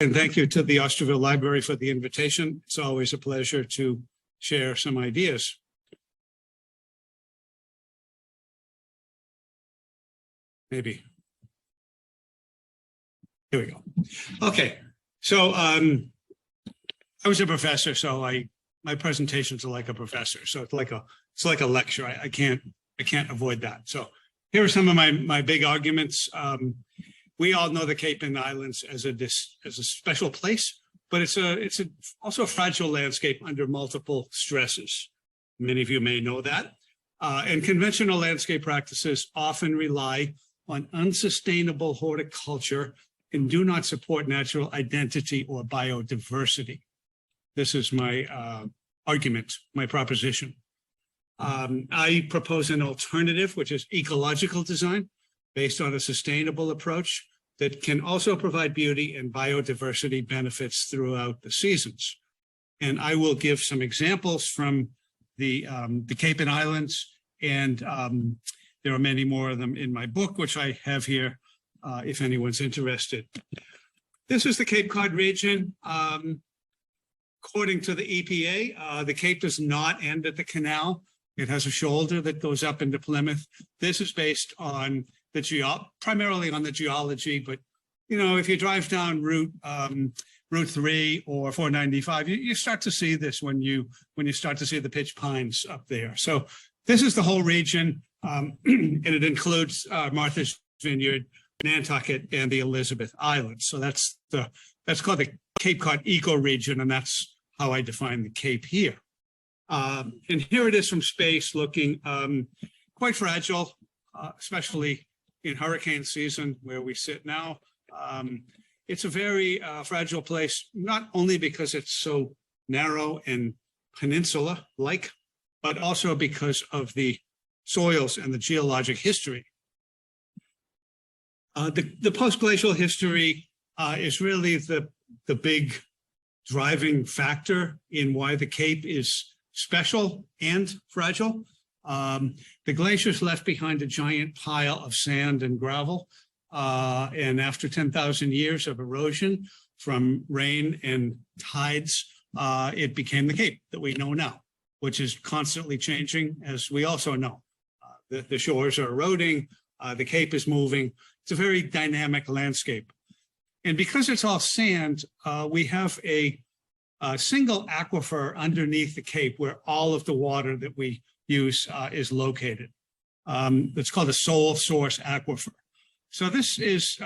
And thank you to the Osterville Library for the invitation. It's always a pleasure to share some ideas. Maybe. Here we go. Okay. So I was a professor, so my presentations are like a professor. So it's like a lecture. I can't avoid that. So here are some of my big arguments. We all know the Cape and Islands as a special place, but it's also a fragile landscape under multiple stresses. Many of you may know that. And conventional landscape practices often rely on unsustainable horticulture and do not support natural identity or biodiversity. This is my argument, my proposition. I propose an alternative, which is ecological design, based on a sustainable approach that can also provide beauty and biodiversity benefits throughout the seasons. And I will give some examples from the Cape and Islands, and there are many more of them in my book, which I have here, if anyone's interested. This is the Cape Cod region. According to the EPA, the Cape does not end at the canal. It has a shoulder that goes up into Plymouth. This is based on primarily on the geology, but you know, if you drive down Route 3 or 495, you start to see this when you start to see the pitch pines up there. So this is the whole region, and it includes Martha's Vineyard, Nantucket, and the Elizabeth Islands. So that's called the Cape Cod Eco Region, and that's how I define the Cape here. And here it is from space, looking quite fragile, especially in hurricane season where we sit now. It's a very fragile place, not only because it's so narrow and peninsula-like, but also because of the soils and the geologic history. The post-glacial history is really the big driving factor in why the Cape is special and fragile. The glaciers left behind a giant pile of sand and gravel. And after 10,000 years of erosion from rain and tides, it became the Cape that we know now, which is constantly changing, as we also know. The shores are eroding, the Cape is moving. It's a very dynamic landscape. And because it's all sand, we have a single aquifer underneath the Cape where all of the water that we use is located. It's called a sole source aquifer. So this is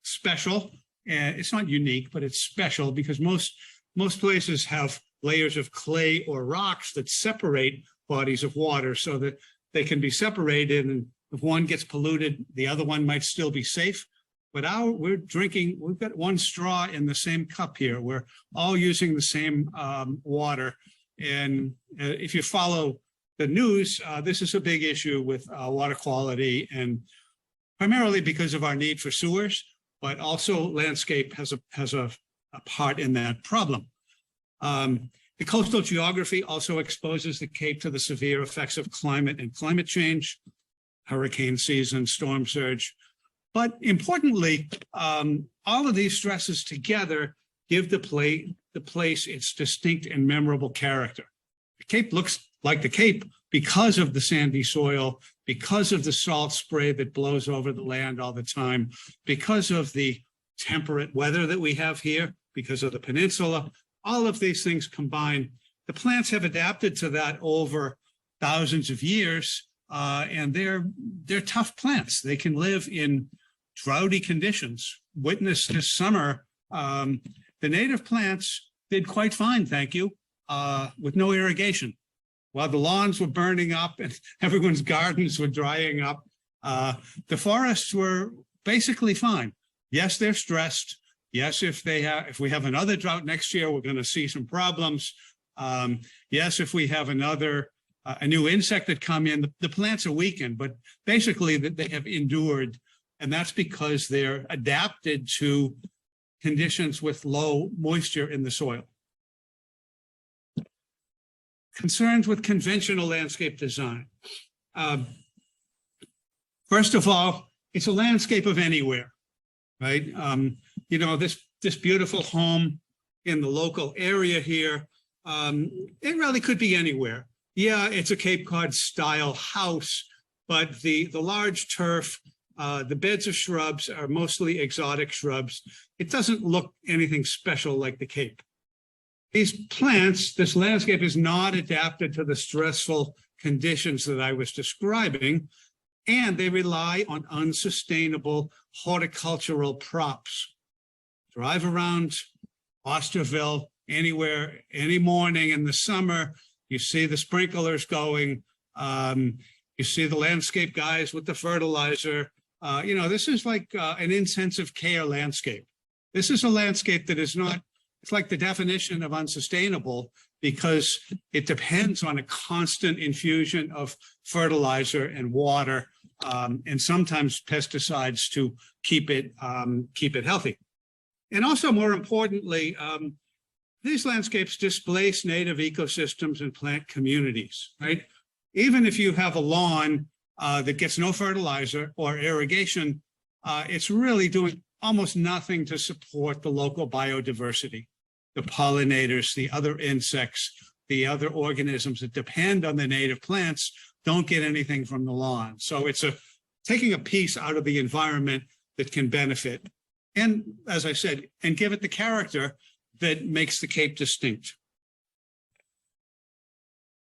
special, and it's not unique, but it's special because most places have layers of clay or rocks that separate bodies of water so that they can be separated, and if one gets polluted, the other one might still be safe. But we've got one straw in the same cup here. We're all using the same water. And if you follow the news, this is a big issue with water quality, and primarily because of our need for sewers, but also landscape has a part in that problem. The coastal geography also exposes the Cape to the severe effects of climate and climate change, hurricane season, storm surge. But importantly, all of these stresses together give the place its distinct and memorable character. The Cape looks like the Cape because of the sandy soil, because of the salt spray that blows over the land all the time, because of the temperate weather that we have here, because of the peninsula. All of these things combined, the plants have adapted to that over thousands of years, and they're tough plants. They can live in droughty conditions. Witness this summer, the native plants did quite fine, thank you, with no irrigation. While the lawns were burning up and everyone's gardens were drying up, the forests were basically fine. Yes, they're stressed. Yes, if we have another drought next year, we're going to see some problems. Yes, if we have a new insect that come in, the plants are weakened, but basically they have endured, and that's because they're adapted to conditions with low moisture in the soil. Concerns with conventional landscape design. First of all, it's a landscape of anywhere, right? You know, this this beautiful home in the local area here. It really could be anywhere. Yeah, it's a Cape Cod style house, but the large turf, the beds of shrubs are mostly exotic shrubs. It doesn't look anything special like the Cape. These plants, this landscape is not adapted to the stressful conditions that I was describing, and they rely on unsustainable horticultural props. Drive around Osterville anywhere, any morning in the summer, you see the sprinklers going, you see the landscape guys with the fertilizer. This is like an intensive care landscape. This is a landscape that is not, it's like the definition of unsustainable because it depends on a constant infusion of fertilizer and water, and sometimes pesticides to keep it healthy. And also, more importantly, these landscapes displace native ecosystems and plant communities, right? Even if you have a lawn that gets no fertilizer or irrigation, it's really doing almost nothing to support the local biodiversity, the pollinators, the other insects, the other organisms that depend on the native plants don't get anything from the lawn. So it's taking a piece out of the environment that can benefit. And as I said, and give it the character that makes the Cape distinct.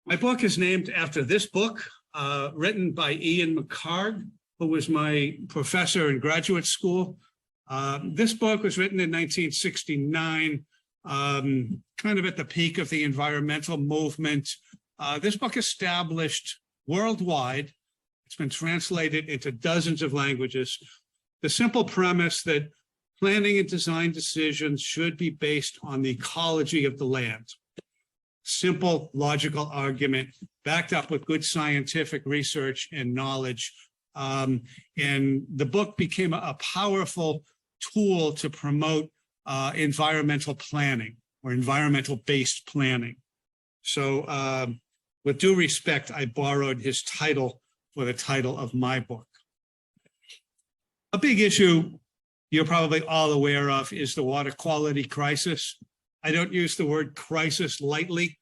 My book is named after this book, written by Ian McHarg, who was my professor in graduate school. This book was written in 1969, kind of at the peak of the environmental movement. This book established worldwide, it's been translated into dozens of languages, the simple premise that planning and design decisions should be based on the ecology of the land. Simple, logical argument backed up with good scientific research and knowledge. And the book became a powerful tool to promote environmental planning or environmental-based planning. So with due respect, I borrowed his title for the title of my book. A big issue you're probably all aware of is the water quality crisis. I don't use the word crisis lightly.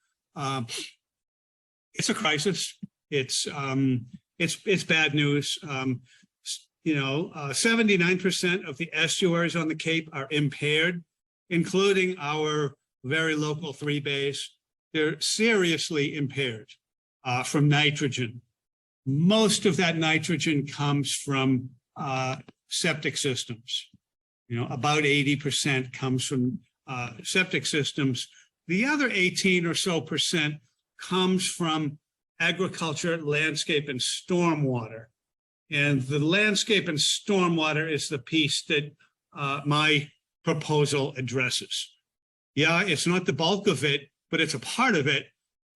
It's a crisis. It's bad news. 79% of the estuaries on the Cape are impaired, including our very local 3 bays. They're seriously impaired from nitrogen. Most of that nitrogen comes from septic systems. About 80% comes from septic systems. The other 18 or so percent comes from agriculture, landscape, and stormwater. And the landscape and stormwater is the piece that my proposal addresses. Yeah, it's not the bulk of it, but it's a part of it.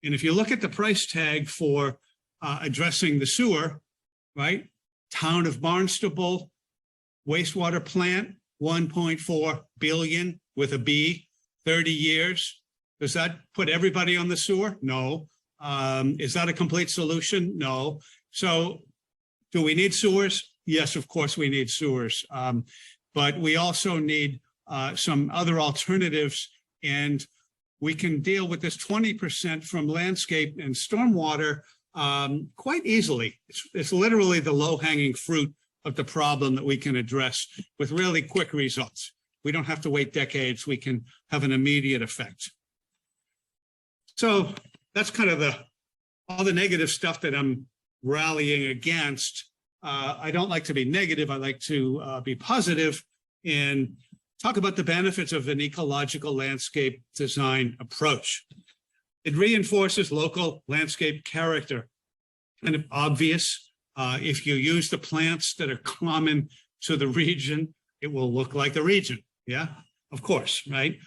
And if you look at the price tag for addressing the sewer, right? Town of Barnstable, wastewater plant, 1.4 billion with a B, 30 years. Does that put everybody on the sewer? No. Is that a complete solution? No. So do we need sewers? Yes, of course we need sewers. But we also need some other alternatives, and we can deal with this 20% from landscape and stormwater quite easily. It's literally the low-hanging fruit of the problem that we can address with really quick results. We don't have to wait decades. We can have an immediate effect. So that's kind of all the negative stuff that I'm rallying against. I don't like to be negative. I like to be positive and talk about the benefits of an ecological landscape design approach. It reinforces local landscape character. Kind of obvious. If you use the plants that are common to the region, it will look like the region. Yeah, of course, right?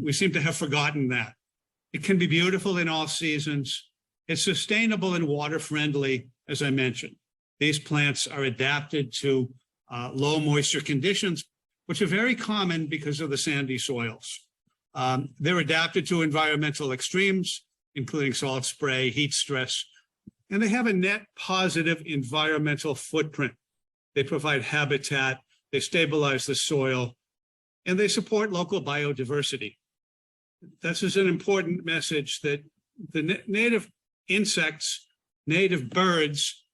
We seem to have forgotten that. It can be beautiful in all seasons. It's sustainable and water friendly, as I mentioned. These plants are adapted to low moisture conditions, which are very common because of the sandy soils. They're adapted to environmental extremes, including salt spray, heat stress, and they have a net positive environmental footprint. They provide habitat, they stabilize the soil, and they support local biodiversity. This is an important message that the native insects, native birds,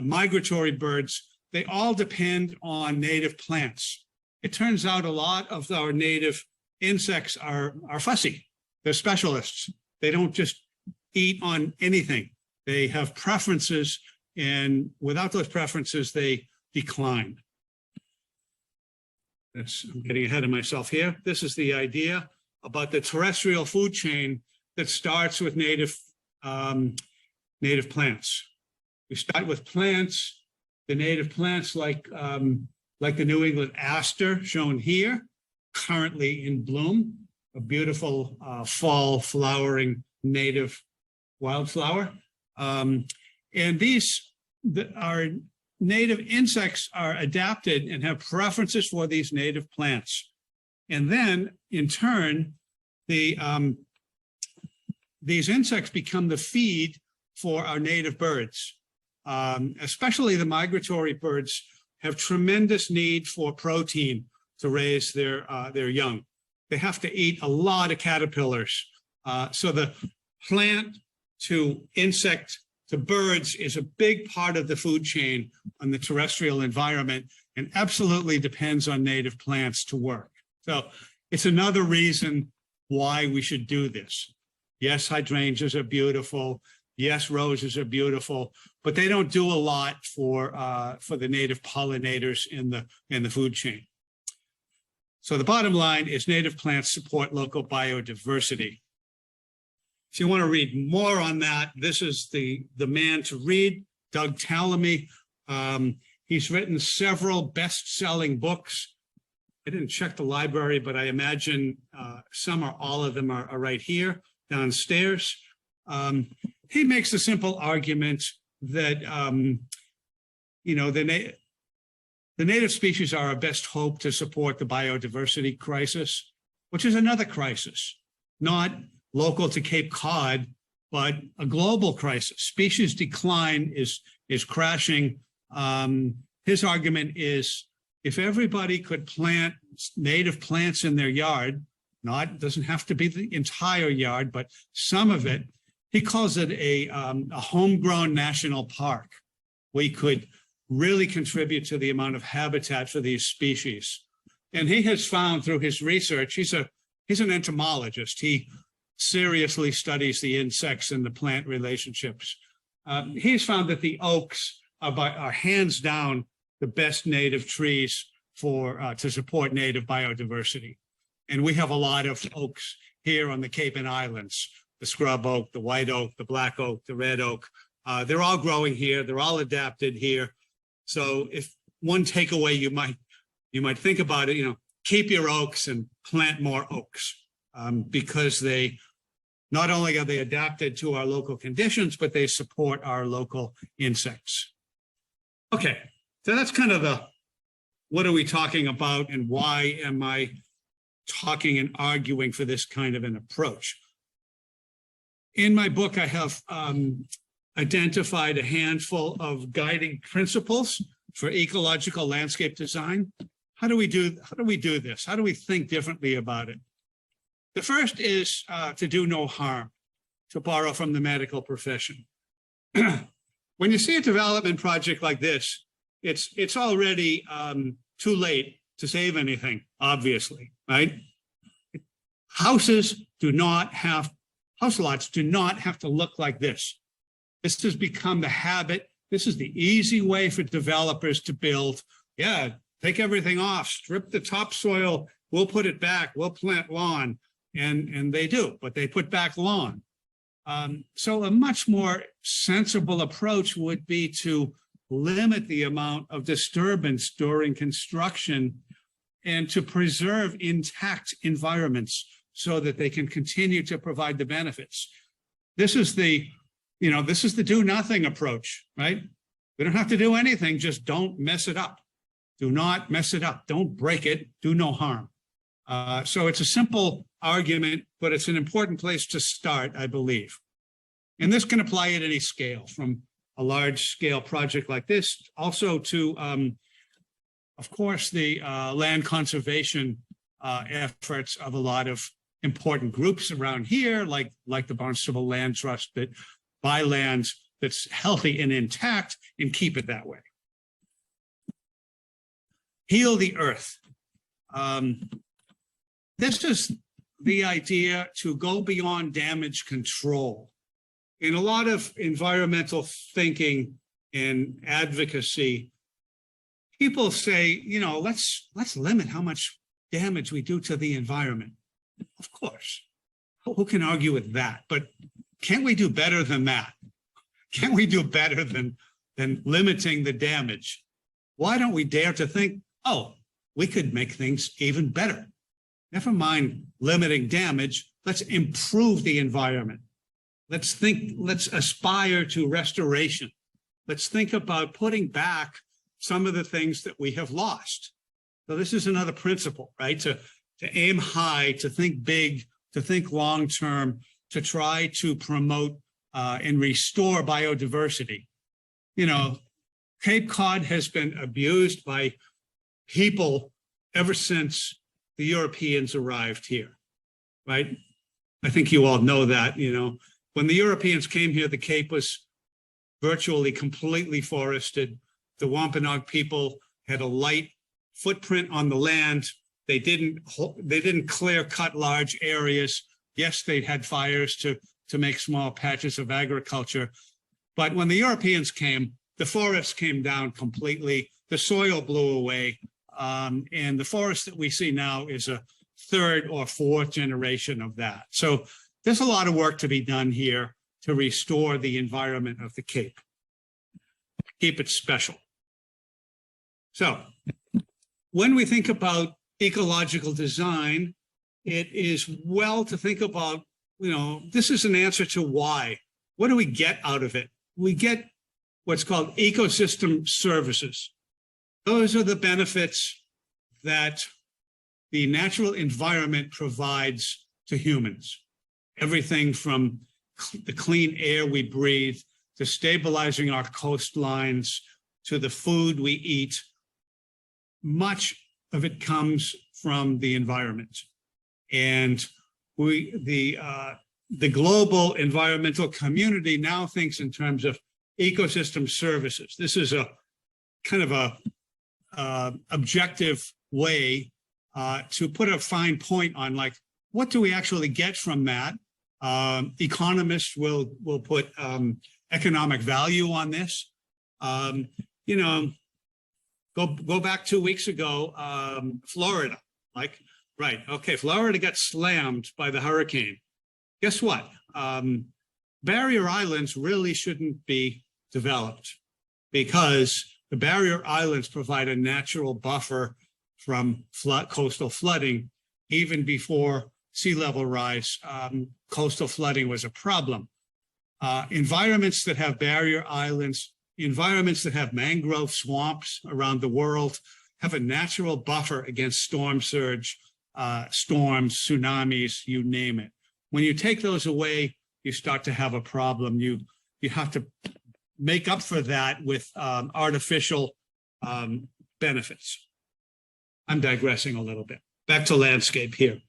migratory birds, they all depend on native plants. It turns out a lot of our native insects are fussy. They're specialists. They don't just eat on anything. They have preferences, and without those preferences, they decline. I'm getting ahead of myself here. This is the idea about the terrestrial food chain that starts with native plants. We start with plants, the native plants like the New England aster shown here, currently in bloom, a beautiful fall flowering native wildflower. And our native insects are adapted and have preferences for these native plants. And then in turn, these insects become the feed for our native birds. Especially the migratory birds have tremendous need for protein to raise their young. They have to eat a lot of caterpillars. So the plant to insect to birds is a big part of the food chain on the terrestrial environment and absolutely depends on native plants to work. So it's another reason why we should do this. Yes, hydrangeas are beautiful. Yes, roses are beautiful, but they don't do a lot for the native pollinators in the food chain. So the bottom line is native plants support local biodiversity. If you want to read more on that, this is the man to read, Doug Tallamy. He's written several best-selling books. I didn't check the library, but I imagine some or all of them are right here downstairs. He makes the simple argument that the native species are our best hope to support the biodiversity crisis, which is another crisis, not local to Cape Cod, but a global crisis. Species decline is crashing. His argument is if everybody could plant native plants in their yard, doesn't have to be the entire yard, but some of it, he calls it a homegrown national park. We could really contribute to the amount of habitat for these species. And he has found through his research, he's an entomologist. He seriously studies the insects and the plant relationships. He's found that the oaks are hands down the best native trees to support native biodiversity. And we have a lot of oaks here on the Cape and Islands, the scrub oak, the white oak, the black oak, the red oak. They're all growing here. They're all adapted here. So if one takeaway you might think about it, keep your oaks and plant more oaks because not only are they adapted to our local conditions, but they support our local insects. Okay, so that's kind of what are we talking about and why am I talking and arguing for this kind of an approach? In my book, I have identified a handful of guiding principles for ecological landscape design. How do we do this? How do we think differently about it? The first is to do no harm, to borrow from the medical profession. When you see a development project like this, it's already too late to save anything, obviously, right? House lots do not have to look like this. This has become the habit. This is the easy way for developers to build. Yeah, take everything off, strip the topsoil, we'll put it back, we'll plant lawn. And they do, but they put back lawn. So a much more sensible approach would be to limit the amount of disturbance during construction and to preserve intact environments so that they can continue to provide the benefits. This is the do nothing approach, right? We don't have to do anything, just don't mess it up. Do not mess it up, don't break it, do no harm. So it's a simple argument, but it's an important place to start, I believe. And this can apply at any scale, from a large scale project like this, also to, of course, the land conservation efforts of a lot of important groups around here, like the Barnstable Land Trust, that buy land that's healthy and intact and keep it that way. Heal the earth. This is the idea to go beyond damage control. In a lot of environmental thinking and advocacy, people say, you know, let's limit how much damage we do to the environment. Of course, who can argue with that? But can't we do better than that? Can't we do better than limiting the damage? Why don't we dare to think, oh, we could make things even better? Never mind limiting damage, let's improve the environment. Let's aspire to restoration. Let's think about putting back some of the things that we have lost. So this is another principle, right? To aim high, to think big, to think long-term, to try to promote and restore biodiversity. You know, Cape Cod has been abused by people ever since the Europeans arrived here, right? I think you all know that, you know. When the Europeans came here, the Cape was virtually completely forested. The Wampanoag people had a light footprint on the land. They didn't clear cut large areas. Yes, they had fires to make small patches of agriculture. But when the Europeans came, the forests came down completely. The soil blew away. And the forest that we see now is a third or fourth generation of that. So there's a lot of work to be done here to restore the environment of the Cape, keep it special. So when we think about ecological design, it is well to think about, you know, this is an answer to why. What do we get out of it? We get what's called ecosystem services. Those are the benefits that the natural environment provides to humans. Everything from the clean air we breathe, to stabilizing our coastlines, to the food we eat. Much of it comes from the environment. And the global environmental community now thinks in terms of ecosystem services. This is a kind of a objective way to put a fine point on, like, what do we actually get from that? Economists will put economic value on this. You know, go back 2 weeks ago, Florida, like, right, okay, Florida got slammed by the hurricane. Guess what? Barrier islands really shouldn't be developed because the barrier islands provide a natural buffer from coastal flooding. Even before sea level rise, coastal flooding was a problem. Environments that have barrier islands, environments that have mangrove swamps around the world have a natural buffer against storm surge, storms, tsunamis, you name it. When you take those away, you start to have a problem. You have to make up for that with artificial benefits. I'm digressing a little bit. Back to landscape here.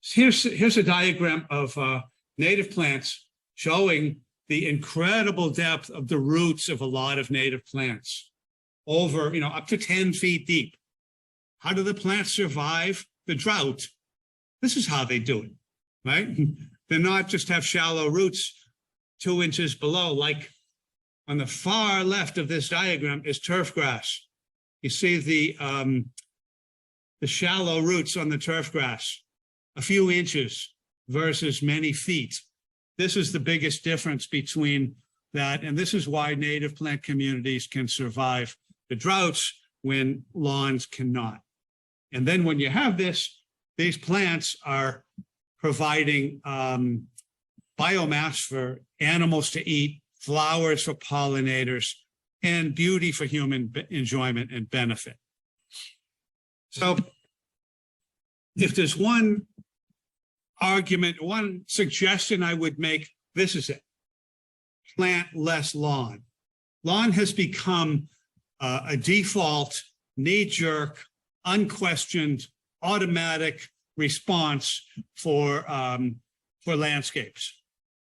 Here's a diagram of native plants showing the incredible depth of the roots of a lot of native plants, over, you know, up to 10 feet deep. How do the plants survive the drought? This is how they do it, right? They're not just have shallow roots 2 inches below, like on the far left of this diagram is turf grass. You see the shallow roots on the turf grass, a few inches versus many feet. This is the biggest difference between that, and this is why native plant communities can survive the droughts when lawns cannot. And then when you have this, these plants are providing biomass for animals to eat, flowers for pollinators, and beauty for human enjoyment and benefit. So if there's one argument, one suggestion I would make, this is it: plant less lawn. Lawn has become a default, knee-jerk, unquestioned, automatic response for landscapes.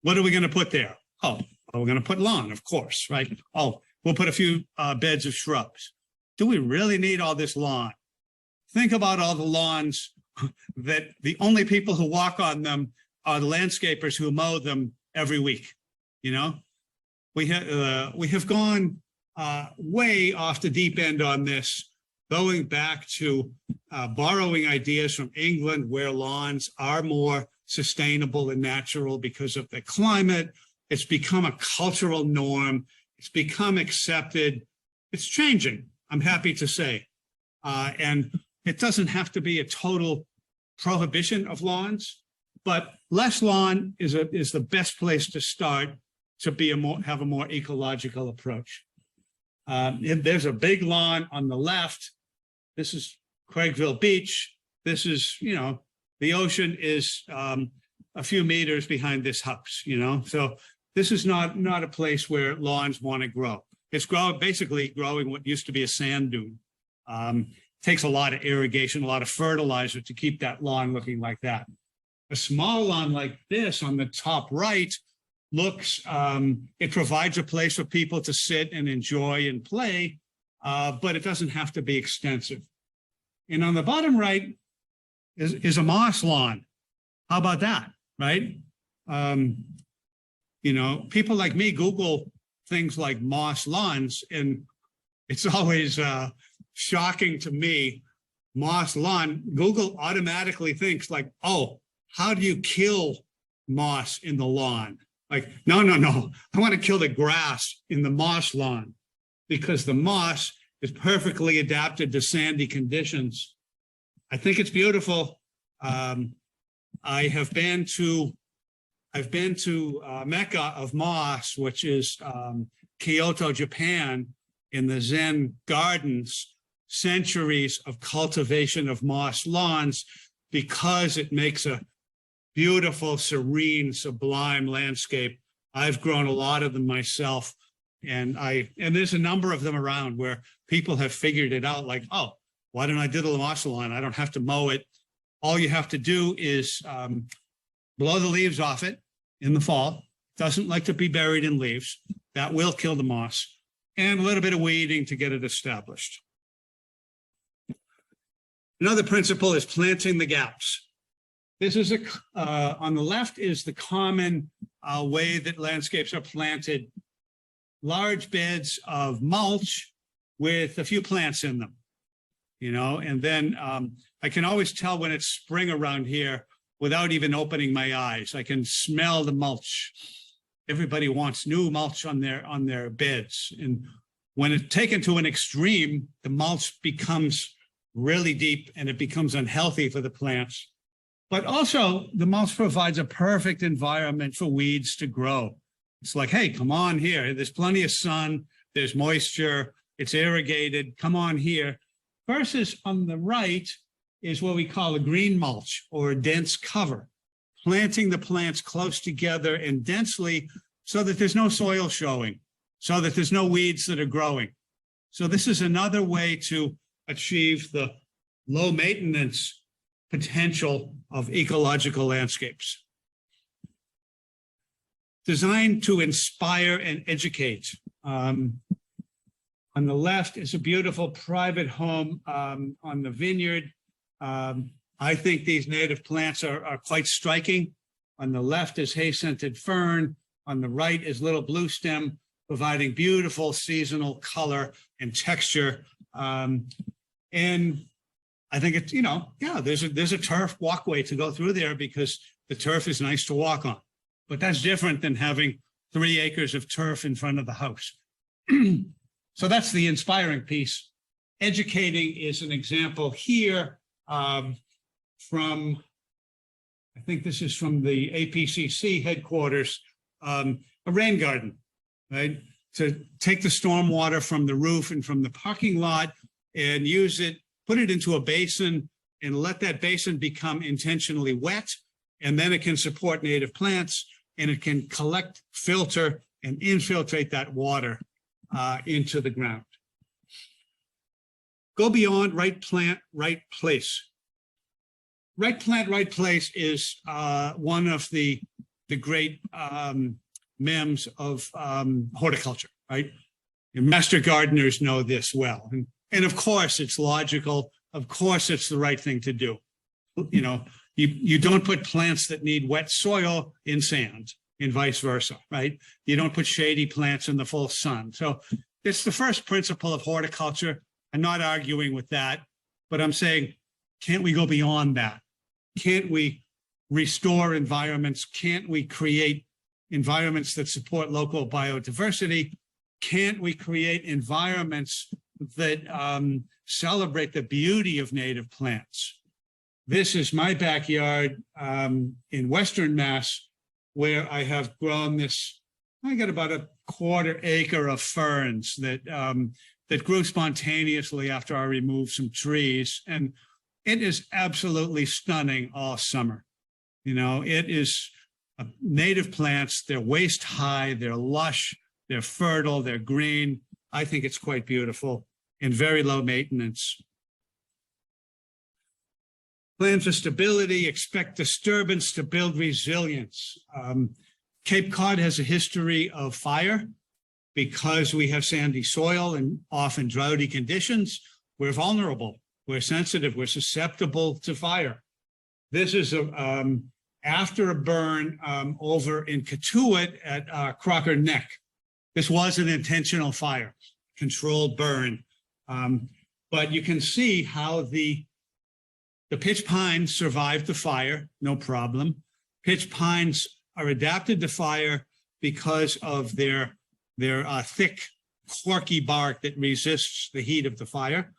What are we going to put there? Oh, well, we're going to put lawn, of course, right? Oh, we'll put a few beds of shrubs. Do we really need all this lawn? Think about all the lawns that the only people who walk on them are the landscapers who mow them every week. You know, we have gone way off the deep end on this, going back to borrowing ideas from England, where lawns are more sustainable and natural because of the climate. It's become a cultural norm. It's become accepted. It's changing, I'm happy to say. And it doesn't have to be a total prohibition of lawns, but less lawn is the best place to start to have a more ecological approach. There's a big lawn on the left. This is Craigville Beach. This is, you know, the ocean is a few meters behind this house, you know, so this is not a place where lawns want to grow. It's basically growing what used to be a sand dune. Takes a lot of irrigation, a lot of fertilizer to keep that lawn looking like that. A small lawn like this on the top right looks, it provides a place for people to sit and enjoy and play, but it doesn't have to be extensive. And on the bottom right is a moss lawn. How about that, right? You know, people like me Google things like moss lawns, and it's always shocking to me. Moss lawn, Google automatically thinks like, oh, how do you kill moss in the lawn? Like, no. I want to kill the grass in the moss lawn, because the moss is perfectly adapted to sandy conditions. I think it's beautiful. I've been to Mecca of moss, which is Kyoto, Japan, in the Zen gardens. Centuries of cultivation of moss lawns, because it makes a beautiful, serene, sublime landscape. I've grown a lot of them myself, and there's a number of them around where people have figured it out, like, oh, why don't I do the moss lawn? I don't have to mow it. All you have to do is blow the leaves off it in the fall. Doesn't like to be buried in leaves. That will kill the moss. And a little bit of weeding to get it established. Another principle is planting the gaps. This is on the left is the common way that landscapes are planted. Large beds of mulch with a few plants in them, you know, and then I can always tell when it's spring around here without even opening my eyes. I can smell the mulch. Everybody wants new mulch on their beds. And when it's taken to an extreme, the mulch becomes really deep and it becomes unhealthy for the plants. But also the mulch provides a perfect environment for weeds to grow. It's like, hey, come on here. There's plenty of sun, there's moisture, it's irrigated, come on here. Versus on the right is what we call a green mulch, or a dense cover, planting the plants close together and densely so that there's no soil showing, so that there's no weeds that are growing. So this is another way to achieve the low maintenance potential of ecological landscapes. Designed to inspire and educate. On the left is a beautiful private home on the Vineyard. I think these native plants are quite striking. On the left is hay-scented fern. On the right is little blue stem, providing beautiful seasonal color and texture. And I think it's, you know, yeah, there's a turf walkway to go through there because the turf is nice to walk on. But that's different than having 3 acres of turf in front of the house. So that's the inspiring piece. Educating is an example here from, I think this is from the APCC headquarters, a rain garden, right? To take the stormwater from the roof and from the parking lot and use it, put it into a basin and let that basin become intentionally wet. And then it can support native plants and it can collect, filter, and infiltrate that water into the ground. Go beyond right plant, right place. right plant, right place is one of the great mems of horticulture, right? And master gardeners know this well. And of course, it's logical. Of course, it's the right thing to do. You know, you don't put plants that need wet soil in sand and vice versa, right? You don't put shady plants in the full sun. So it's the first principle of horticulture. I'm not arguing with that, but I'm saying, can't we go beyond that? Can't we restore environments? Can't we create environments that support local biodiversity? Can't we create environments that celebrate the beauty of native plants? This is my backyard in Western Mass, where I have grown this. I got about a quarter acre of ferns that grew spontaneously after I removed some trees, and it is absolutely stunning all summer. You know, it is native plants. They're waist high, they're lush, they're fertile, they're green. I think it's quite beautiful and very low maintenance. Plan for stability, expect disturbance to build resilience. Cape Cod has a history of fire. Because we have sandy soil and often droughty conditions, we're vulnerable, we're sensitive, we're susceptible to fire. This is after a burn over in Katuitt at Crocker Neck. This was an intentional fire, controlled burn. But you can see how the pitch pines survived the fire, no problem. Pitch pines are adapted to fire because of their thick, corky bark that resists the heat of the fire.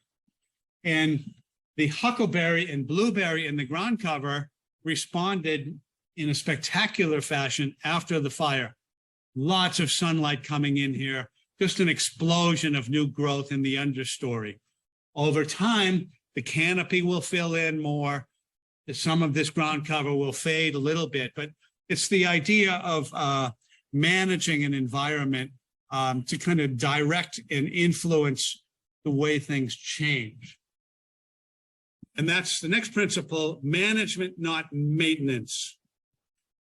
And the huckleberry and blueberry in the ground cover responded in a spectacular fashion after the fire. Lots of sunlight coming in here, just an explosion of new growth in the understory. Over time, the canopy will fill in more. Some of this ground cover will fade a little bit, but it's the idea of managing an environment to kind of direct and influence the way things change. And that's the next principle, management, not maintenance.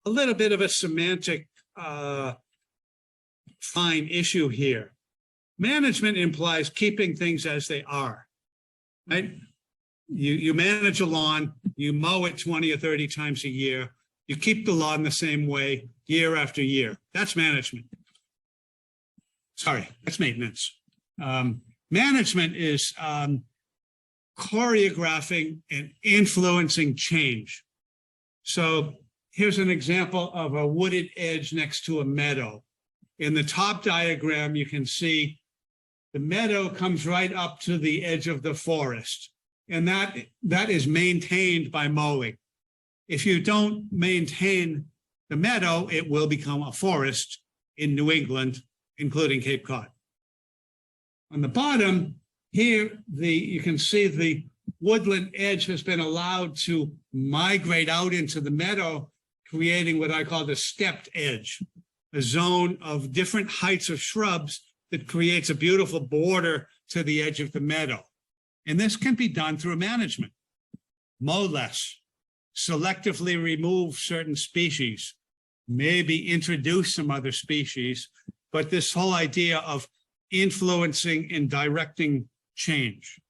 A little bit of a semantic fine issue here. Management implies keeping things as they are, right? You manage a lawn, you mow it 20 or 30 times a year, you keep the lawn the same way year after year. That's management. Sorry, that's maintenance. Management is choreographing and influencing change. So here's an example of a wooded edge next to a meadow. In the top diagram, you can see the meadow comes right up to the edge of the forest, and that is maintained by mowing. If you don't maintain the meadow, it will become a forest in New England, including Cape Cod. On the bottom here, you can see the woodland edge has been allowed to migrate out into the meadow, creating what I call the stepped edge, a zone of different heights of shrubs that creates a beautiful border to the edge of the meadow. And this can be done through management. Mow less, selectively remove certain species, maybe introduce some other species, but this whole idea of influencing and directing change.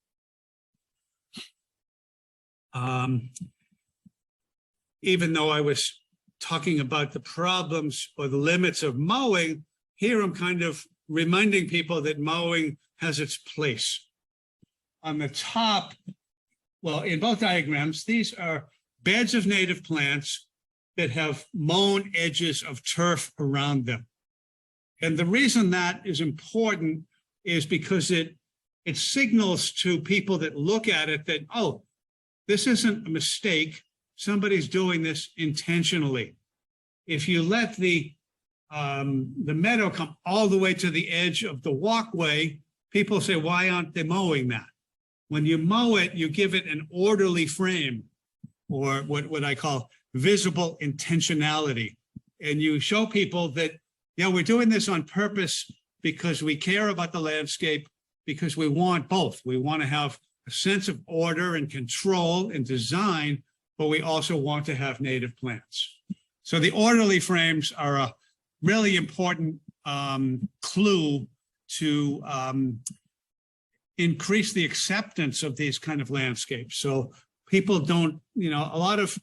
Even though I was talking about the problems or the limits of mowing, here I'm kind of reminding people that mowing has its place. On the top, well, in both diagrams, these are beds of native plants that have mown edges of turf around them. And the reason that is important is because it signals to people that look at it that, oh, this isn't a mistake. Somebody's doing this intentionally. If you let the meadow come all the way to the edge of the walkway, people say, why aren't they mowing that? When you mow it, you give it an orderly frame, or what I call visible intentionality. And you show people that, yeah, we're doing this on purpose because we care about the landscape, because we want both. We want to have a sense of order and control and design, but we also want to have native plants. So the orderly frames are a really important clue to increase the acceptance of these kind of landscapes. So people don't, a lot of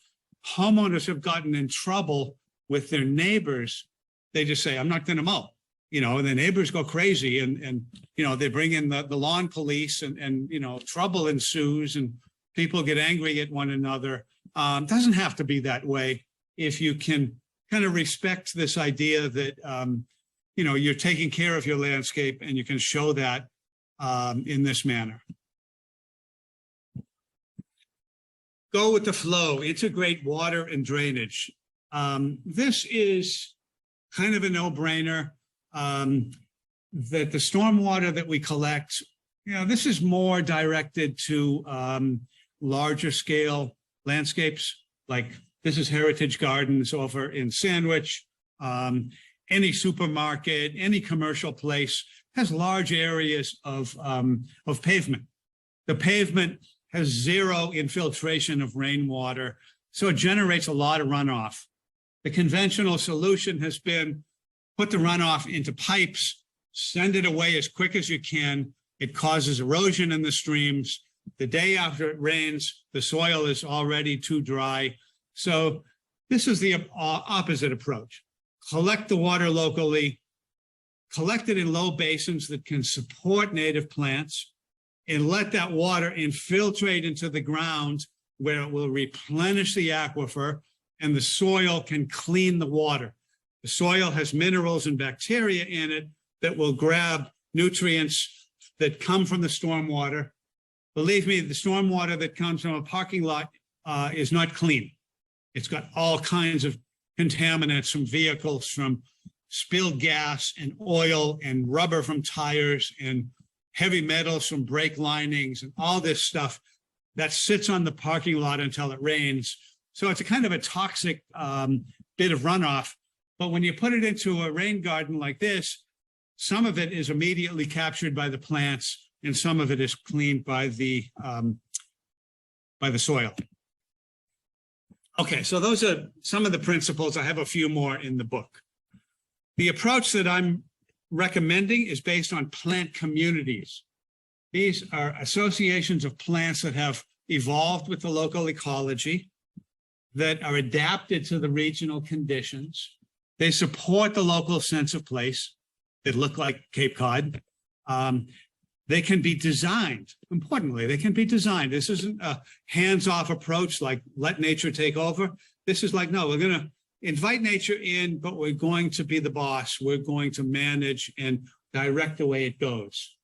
homeowners have gotten in trouble with their neighbors. They just say, I'm not going to mow, and the neighbors go crazy and they bring in the lawn police and trouble ensues and people get angry at one another. Doesn't have to be that way if you can kind of respect this idea that, you're taking care of your landscape and you can show that in this manner. Go with the flow, integrate water and drainage. This is kind of a no-brainer that the stormwater that we collect, this is more directed to larger scale landscapes. Like this is Heritage Gardens over in Sandwich. Any supermarket, any commercial place has large areas of pavement. The pavement has zero infiltration of rainwater, so it generates a lot of runoff. The conventional solution has been put the runoff into pipes, send it away as quick as you can. It causes erosion in the streams. The day after it rains, the soil is already too dry. So this is the opposite approach. Collect the water locally, collect it in low basins that can support native plants, and let that water infiltrate into the ground where it will replenish the aquifer and the soil can clean the water. The soil has minerals and bacteria in it that will grab nutrients that come from the stormwater. Believe me, the stormwater that comes from a parking lot is not clean. It's got all kinds of contaminants from vehicles, from spilled gas and oil and rubber from tires and heavy metals from brake linings and all this stuff that sits on the parking lot until it rains. So it's a kind of a toxic bit of runoff. But when you put it into a rain garden like this, some of it is immediately captured by the plants and some of it is cleaned by the soil. Okay, so those are some of the principles. I have a few more in the book. The approach that I'm recommending is based on plant communities. These are associations of plants that have evolved with the local ecology, that are adapted to the regional conditions. They support the local sense of place that look like Cape Cod. They can be designed, importantly, they can be designed. This isn't a hands-off approach like let nature take over. This is like, no, we're going to invite nature in, but we're going to be the boss. We're going to manage and direct the way it goes.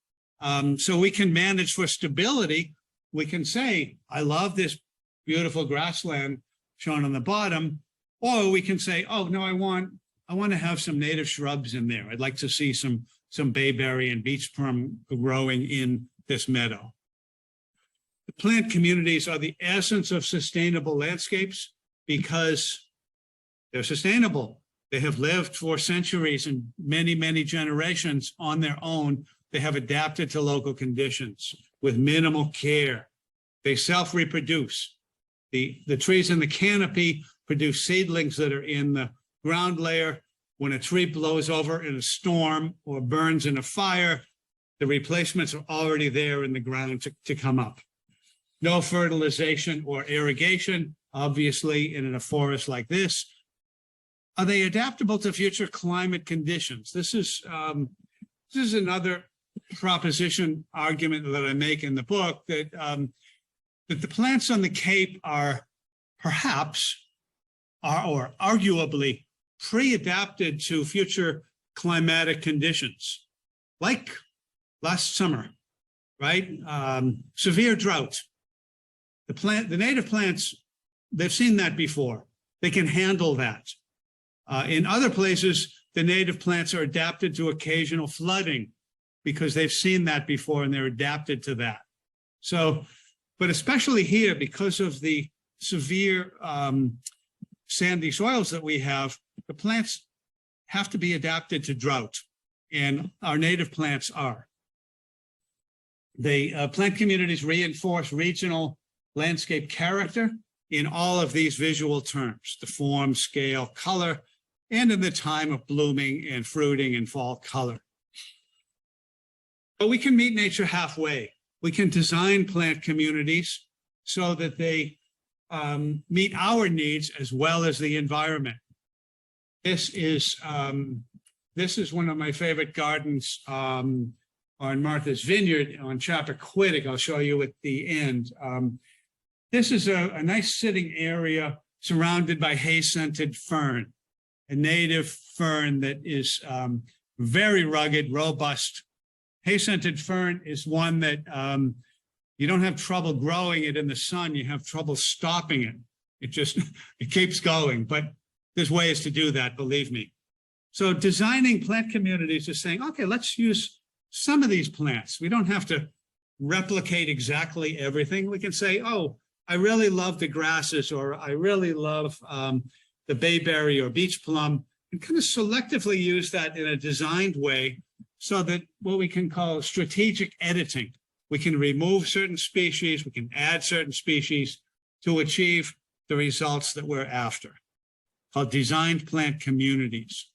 So we can manage for stability. We can say, I love this beautiful grassland shown on the bottom, or we can say, oh, no, I want to have some native shrubs in there. I'd like to see some bayberry and beech plum growing in this meadow. The plant communities are the essence of sustainable landscapes because they're sustainable. They have lived for centuries and many, many generations on their own. They have adapted to local conditions with minimal care. They self-reproduce. The trees in the canopy produce seedlings that are in the ground layer. When a tree blows over in a storm or burns in a fire, the replacements are already there in the ground to come up. No fertilization or irrigation, obviously, in a forest like this. Are they adaptable to future climate conditions? This is another proposition argument that I make in the book, that the plants on the Cape are perhaps, or arguably, pre-adapted to future climatic conditions, like last summer, right? Severe drought. The native plants, they've seen that before. They can handle that. In other places, the native plants are adapted to occasional flooding because they've seen that before and they're adapted to that. So, but especially here, because of the severe sandy soils that we have, the plants have to be adapted to drought, and our native plants are. Plant communities reinforce regional landscape character. in all of these visual terms, the form, scale, color, and in the time of blooming and fruiting and fall color. But we can meet nature halfway. We can design plant communities so that they meet our needs as well as the environment. This is one of my favorite gardens on Martha's Vineyard on Chappaquiddick. I'll show you at the end. This is a nice sitting area surrounded by hay-scented fern, a native fern that is very rugged, robust. Hay-scented fern is one that you don't have trouble growing it in the sun. You have trouble stopping it. It keeps going, but there's ways to do that, believe me. So designing plant communities is saying, okay, let's use some of these plants. We don't have to replicate exactly everything. We can say, oh, I really love the grasses, or I really love the bayberry or beach plum, and kind of selectively use that in a designed way so that what we can call strategic editing. We can remove certain species, we can add certain species to achieve the results that we're after, called designed plant communities.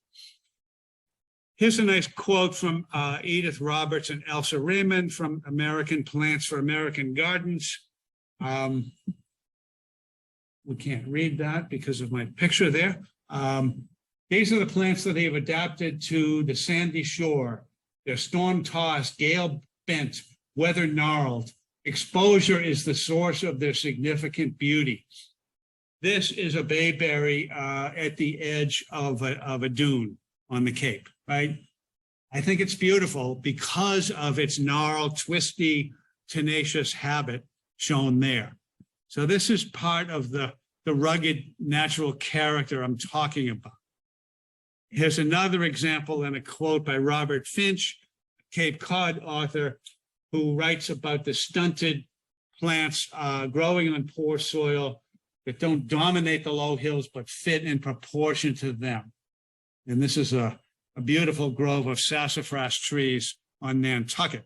Here's a nice quote from Edith Roberts and Elsa Raymond from American Plants for American Gardens. We can't read that because of my picture there. These are the plants that they've adapted to the sandy shore. They're storm-tossed, gale-bent, weather-gnarled. Exposure is the source of their significant beauty. This is a bayberry at the edge of a dune on the Cape, right? I think it's beautiful because of its gnarled, twisty, tenacious habit shown there. So this is part of the rugged natural character I'm talking about. Here's another example and a quote by Robert Finch, a Cape Cod author, who writes about the stunted plants growing on poor soil that don't dominate the low hills, but fit in proportion to them. And this is a beautiful grove of sassafras trees on Nantucket,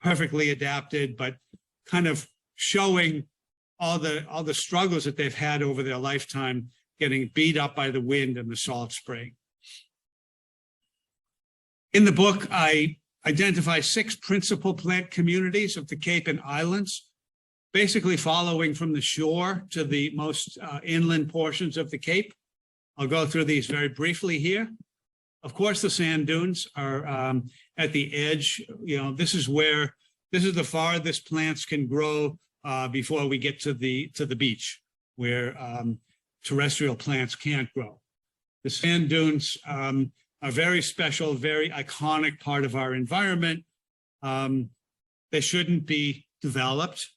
perfectly adapted, but kind of showing all the struggles that they've had over their lifetime, getting beat up by the wind and the salt spray. In the book, I identify 6 principal plant communities of the Cape and Islands, basically following from the shore to the most inland portions of the Cape. I'll go through these very briefly here. Of course, the sand dunes are at the edge. This is the farthest plants can grow before we get to the beach, where terrestrial plants can't grow. The sand dunes are very special, very iconic part of our environment. They shouldn't be developed,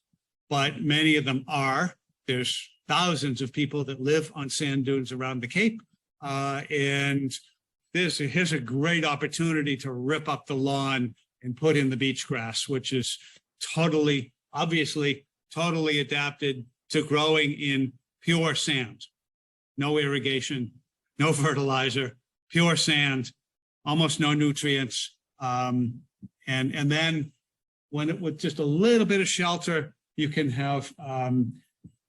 but many of them are. There's thousands of people that live on sand dunes around the Cape, and here's a great opportunity to rip up the lawn and put in the beach grass, which is obviously totally adapted to growing in pure sand. No irrigation, no fertilizer, pure sand, almost no nutrients. And then with just a little bit of shelter, you can have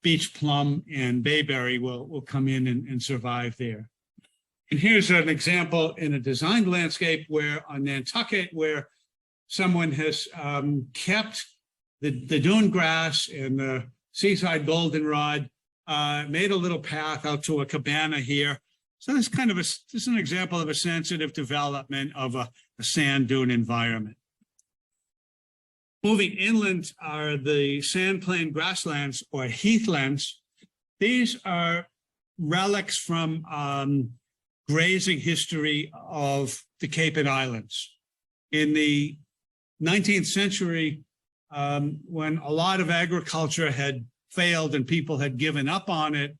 beach plum and bayberry will come in and survive there. And here's an example in a designed landscape where on Nantucket, where someone has kept the dune grass and the seaside goldenrod, made a little path out to a cabana here. So this is an example of a sensitive development of a sand dune environment. Moving inland are the sand plain grasslands or heathlands. These are relics from grazing history of the Cape and Islands. In the 19th century, when a lot of agriculture had failed and people had given up on it,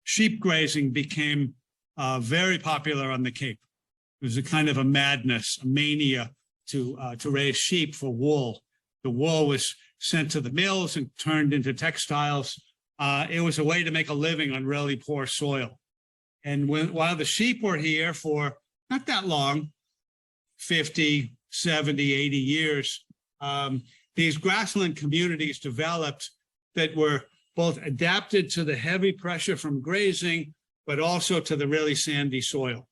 sheep grazing became very popular on the Cape. It was a kind of a madness, a mania to raise sheep for wool. The wool was sent to the mills and turned into textiles. It was a way to make a living on really poor soil. And while the sheep were here for not that long, 50, 70, 80 years, these grassland communities developed that were both adapted to the heavy pressure from grazing, but also to the really sandy soil.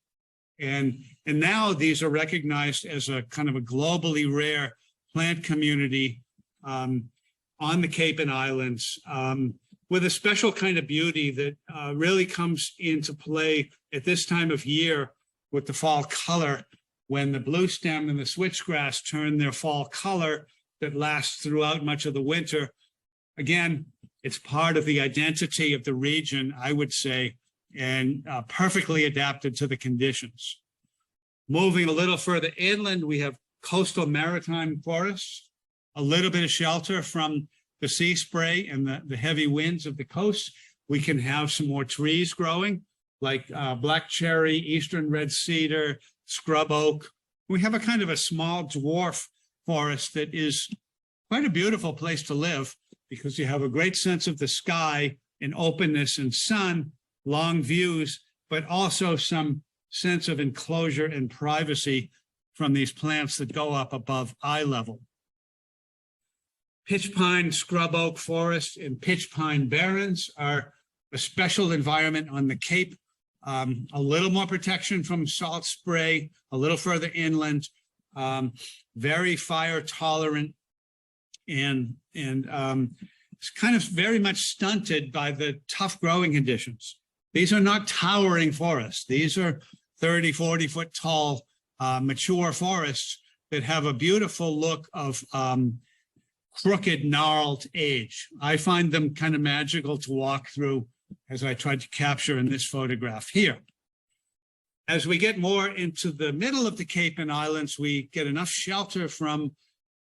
And now these are recognized as a kind of a globally rare plant community on the Cape and Islands, with a special kind of beauty that really comes into play at this time of year with the fall color, when the blue stem and the switchgrass turn their fall color that lasts throughout much of the winter. Again, it's part of the identity of the region, I would say, and perfectly adapted to the conditions. Moving a little further inland, we have coastal maritime forests, a little bit of shelter from the sea spray and the heavy winds of the coast. We can have some more trees growing, like black cherry, eastern red cedar, scrub oak. We have a kind of a small dwarf forest that is quite a beautiful place to live, because you have a great sense of the sky and openness and sun, long views, but also some sense of enclosure and privacy from these plants that go up above eye level. Pitch pine, scrub oak forest, and pitch pine barrens are a special environment on the Cape. A little more protection from salt spray, a little further inland, very fire tolerant, and it's kind of very much stunted by the tough growing conditions. These are not towering forests. These are 30, 40 foot tall, mature forests that have a beautiful look of crooked, gnarled age. I find them kind of magical to walk through, as I tried to capture in this photograph here. As we get more into the middle of the Cape and Islands, we get enough shelter from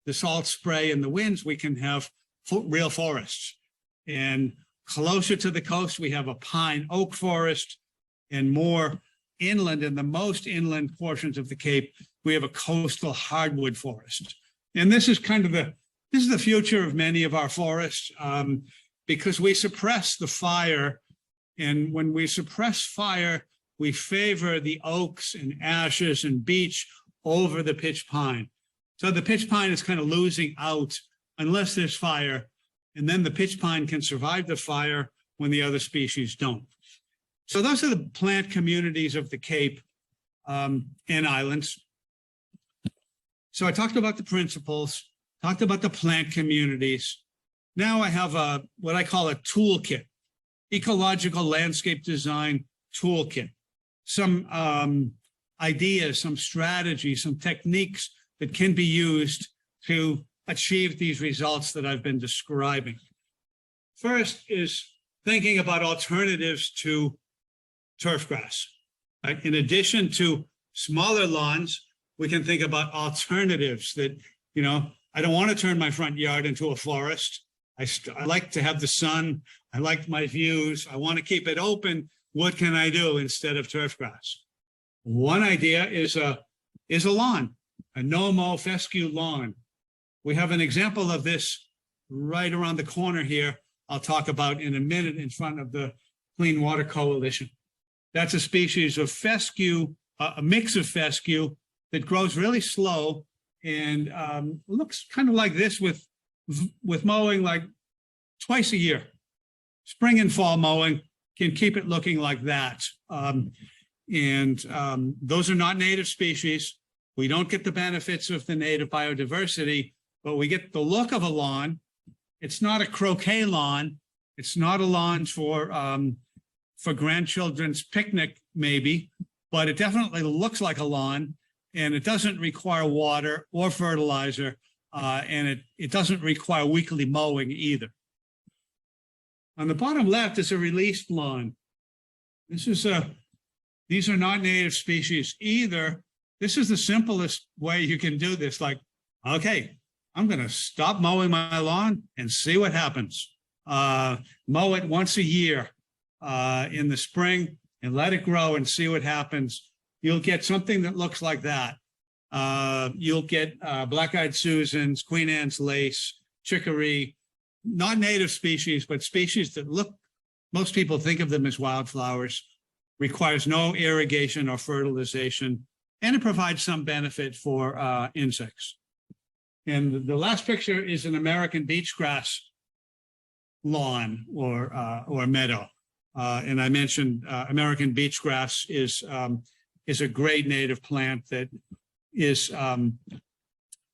the salt spray and the winds, we can have real forests. And closer to the coast, we have a pine oak forest, and more inland, in the most inland portions of the Cape, we have a coastal hardwood forest. And this is kind of the future of many of our forests, because we suppress the fire. And when we suppress fire, we favor the oaks and ashes and beech over the pitch pine. So the pitch pine is kind of losing out unless there's fire, and then the pitch pine can survive the fire when the other species don't. So those are the plant communities of the Cape and Islands. So I talked about the principles, talked about the plant communities. Now I have what I call a toolkit, ecological landscape design toolkit. Some ideas, some strategies, some techniques that can be used to achieve these results that I've been describing. First is thinking about alternatives to turf grass. Right? In addition to smaller lawns, we can think about alternatives that, I don't want to turn my front yard into a forest. I like to have the sun. I like my views. I want to keep it open. What can I do instead of turf grass? One idea is a lawn, a no-mow fescue lawn. We have an example of this right around the corner here. I'll talk about in a minute in front of the Clean Water Coalition. That's a species of fescue, a mix of fescue that grows really slow and looks kind of like this with mowing like twice a year. Spring and fall mowing can keep it looking like that. Those are not native species. We don't get the benefits of the native biodiversity, but we get the look of a lawn. It's not a croquet lawn. It's not a lawn for grandchildren's picnic, maybe, but it definitely looks like a lawn, and it doesn't require water or fertilizer, and it doesn't require weekly mowing either. On the bottom left is a released lawn. These are not native species either. This is the simplest way you can do this. Like, okay, I'm going to stop mowing my lawn and see what happens. Mow it once a year in the spring and let it grow and see what happens. You'll get something that looks like that. You'll get black-eyed Susans, Queen Anne's lace, chicory, not native species, but species that look, most people think of them as wildflowers, requires no irrigation or fertilization, and it provides some benefit for insects. And the last picture is an American beach grass. lawn or meadow. And I mentioned American beach grass is a great native plant that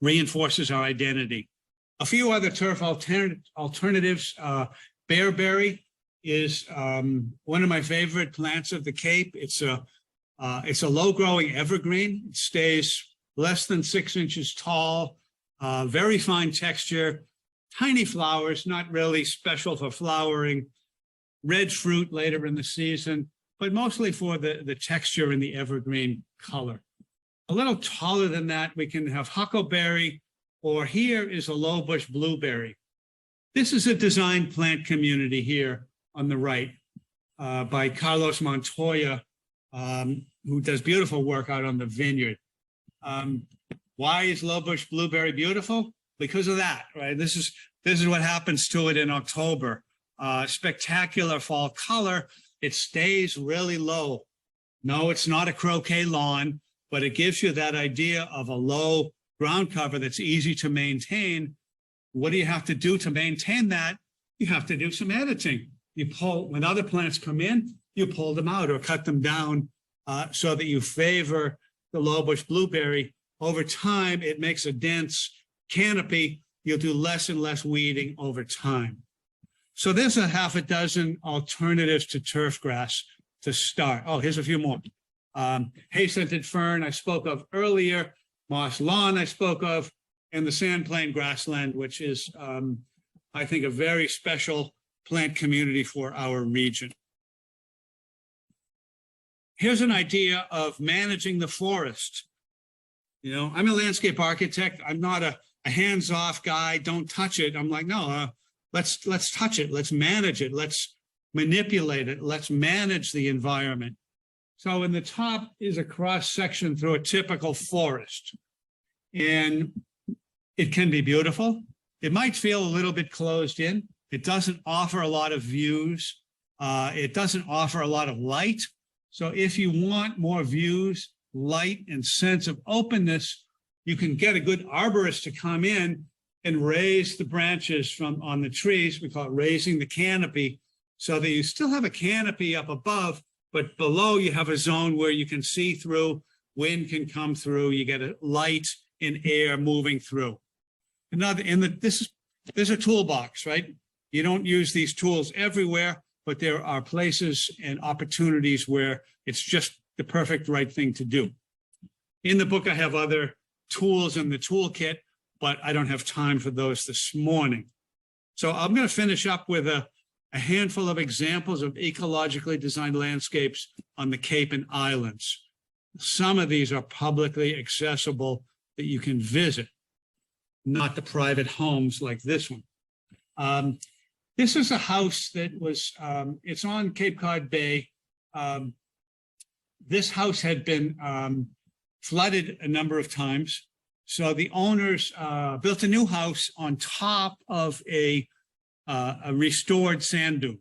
reinforces our identity. A few other turf alternatives. Bearberry is one of my favorite plants of the Cape. It's a low-growing evergreen. It stays less than 6 inches tall, very fine texture, tiny flowers, not really special for flowering, red fruit later in the season, but mostly for the texture and the evergreen color. A little taller than that, we can have huckleberry, or here is a low-bush blueberry. This is a design plant community here on the right by Carlos Montoya, who does beautiful work out on the Vineyard. Why is low-bush blueberry beautiful? Because of that, right? This is what happens to it in October. Spectacular fall color. It stays really low. No, it's not a croquet lawn, but it gives you that idea of a low ground cover that's easy to maintain. What do you have to do to maintain that? You have to do some editing. You pull, when other plants come in, you pull them out or cut them down so that you favor the low-bush blueberry. Over time, it makes a dense canopy. You'll do less and less weeding over time. So there's a half a dozen alternatives to turf grass to start. Oh, here's a few more. Hay-scented fern I spoke of earlier, moss lawn I spoke of, and the sandplain grassland, which is, I think, a very special plant community for our region. Here's an idea of managing the forest. You know, I'm a landscape architect. I'm not a hands-off guy. Don't touch it. I'm like, no, let's touch it. Let's manage it. Let's manipulate it. Let's manage the environment. So in the top is a cross section through a typical forest. And it can be beautiful. It might feel a little bit closed in. It doesn't offer a lot of views. It doesn't offer a lot of light. So if you want more views, light, and sense of openness, you can get a good arborist to come in and raise the branches from on the trees. We call it raising the canopy, so that you still have a canopy up above, but below you have a zone where you can see through, wind can come through, you get a light and air moving through. Another, there's a toolbox, right? You don't use these tools everywhere, but there are places and opportunities where it's just the perfect right thing to do. In the book, I have other tools in the toolkit, but I don't have time for those this morning. So I'm going to finish up with a handful of examples of ecologically designed landscapes on the Cape and Islands. Some of these are publicly accessible that you can visit, not the private homes like this one. This is a house that was, it's on Cape Cod Bay. This house had been flooded a number of times. So the owners built a new house on top of a restored sand dune.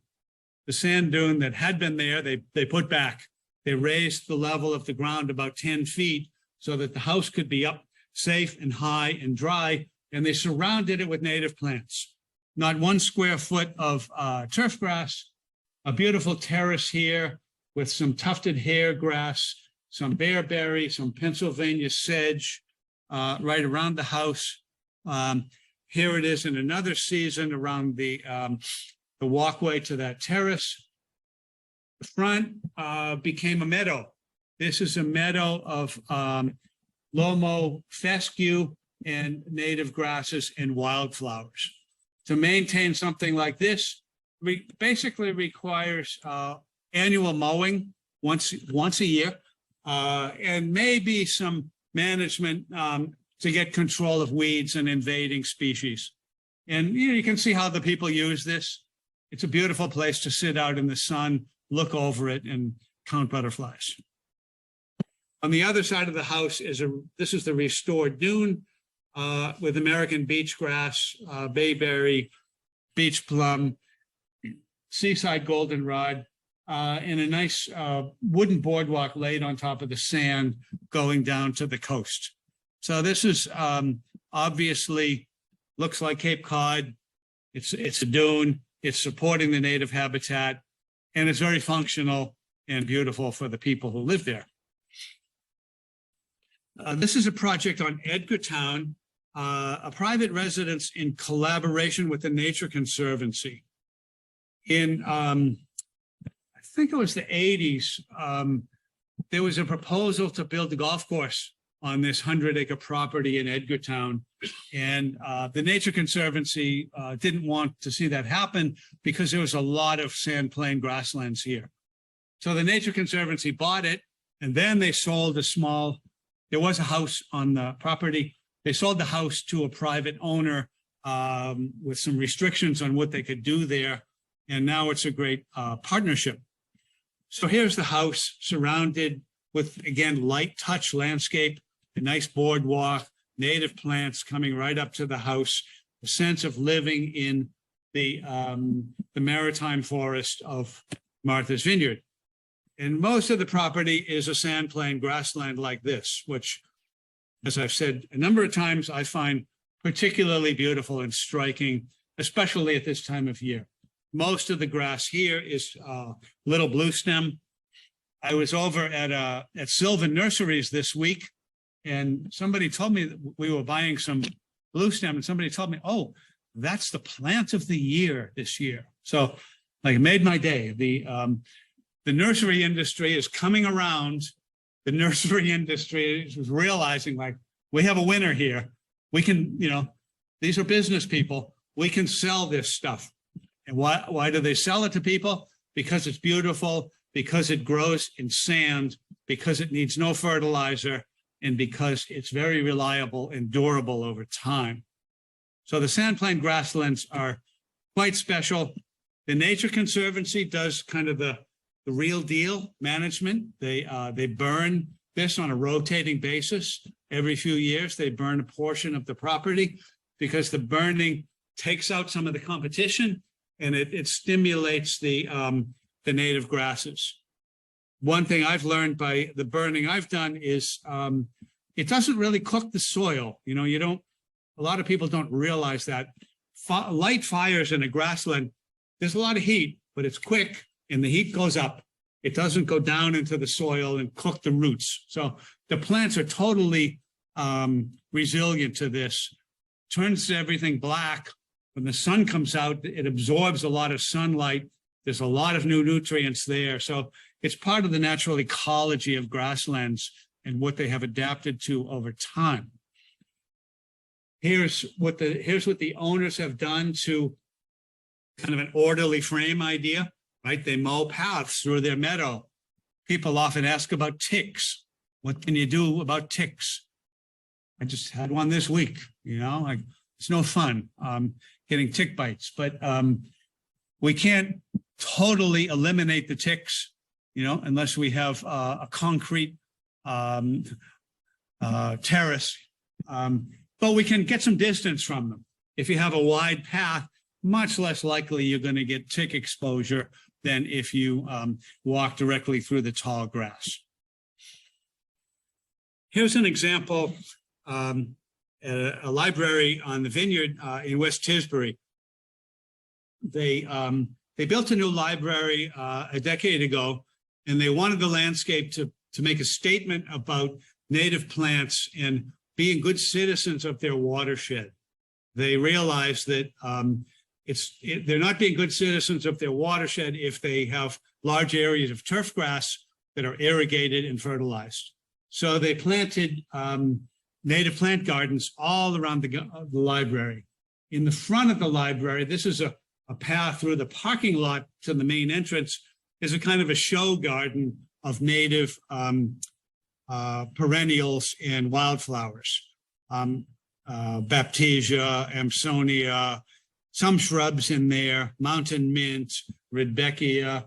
The sand dune that had been there, they put back. They raised the level of the ground about 10 feet so that the house could be up safe and high and dry, and they surrounded it with native plants. Not 1 square foot of turf grass, a beautiful terrace here with some tufted hair grass, some bearberry, some Pennsylvania sedge right around the house. Here it is in another season around the walkway to that terrace. The front became a meadow. This is a meadow of lomo, fescue, and native grasses and wildflowers. To maintain something like this basically requires annual mowing once a year, and maybe some management to get control of weeds and invading species. And you can see how the people use this. It's a beautiful place to sit out in the sun, look over it, and count butterflies. On the other side of the house this is the restored dune with American beach grass, bayberry, beach plum, seaside goldenrod, and a nice wooden boardwalk laid on top of the sand going down to the coast. So this is obviously looks like Cape Cod. It's a dune. It's supporting the native habitat, and it's very functional and beautiful for the people who live there. This is a project on Edgartown, a private residence in collaboration with the Nature Conservancy. In, I think it was the 80s, there was a proposal to build a golf course on this 100-acre property in Edgartown. And the Nature Conservancy didn't want to see that happen because there was a lot of sand plain grasslands here. So the Nature Conservancy bought it, and then they sold a small, there was a house on the property. They sold the house to a private owner with some restrictions on what they could do there. And now it's a great partnership. So here's the house surrounded with, again, light touch landscape, a nice boardwalk, native plants coming right up to the house, a sense of living in the maritime forest of Martha's Vineyard. And most of the property is a sand plain grassland like this, which, as I've said a number of times, I find particularly beautiful and striking, especially at this time of year. Most of the grass here is little blue stem. I was over at Sylvan Nurseries this week, and somebody told me that we were buying some blue stem, and somebody told me, oh, that's the plant of the year this year. So like, it made my day. The nursery industry is coming around. The nursery industry is realizing, like, we have a winner here. We can, you know, these are business people. We can sell this stuff. And why do they sell it to people? Because it's beautiful, because it grows in sand, because it needs no fertilizer, and because it's very reliable and durable over time. So the sandplain grasslands are quite special. The Nature Conservancy does kind of the real deal management. They burn this on a rotating basis. Every few years, they burn a portion of the property because the burning takes out some of the competition, and it stimulates the native grasses. One thing I've learned by the burning I've done is it doesn't really cook the soil. You know, a lot of people don't realize that. Light fires in a grassland, there's a lot of heat, but it's quick and the heat goes up. It doesn't go down into the soil and cook the roots. So the plants are totally resilient to this. Turns everything black. When the sun comes out, it absorbs a lot of sunlight. There's a lot of new nutrients there. So it's part of the natural ecology of grasslands and what they have adapted to over time. Here's what the owners have done to kind of an orderly frame idea, right? They mow paths through their meadow. People often ask about ticks. What can you do about ticks? I just had one this week, you know, like, it's no fun getting tick bites, but we can't totally eliminate the ticks, you know, unless we have a concrete terrace, but we can get some distance from them. If you have a wide path, much less likely you're going to get tick exposure than if you walk directly through the tall grass. Here's an example, a library on the Vineyard in West Tisbury. They built a new library a decade ago, and they wanted the landscape to make a statement about native plants and being good citizens of their watershed. They realized that they're not being good citizens of their watershed if they have large areas of turf grass that are irrigated and fertilized. So they planted native plant gardens all around the library. In the front of the library, this is a path through the parking lot to the main entrance, is a kind of a show garden of native perennials and wildflowers. Baptisia, Amsonia, some shrubs in there, mountain mint, Rudbeckia,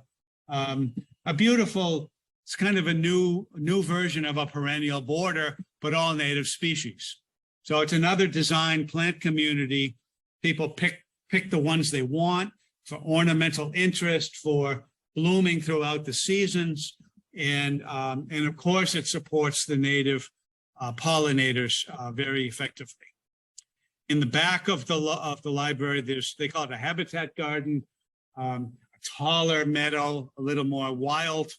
a beautiful, it's kind of a new version of a perennial border, but all native species. So it's another design plant community. People pick the ones they want for ornamental interest, for blooming throughout the seasons. And of course, it supports the native pollinators very effectively. In the back of the library, they call it a habitat garden. a taller meadow, a little more wild,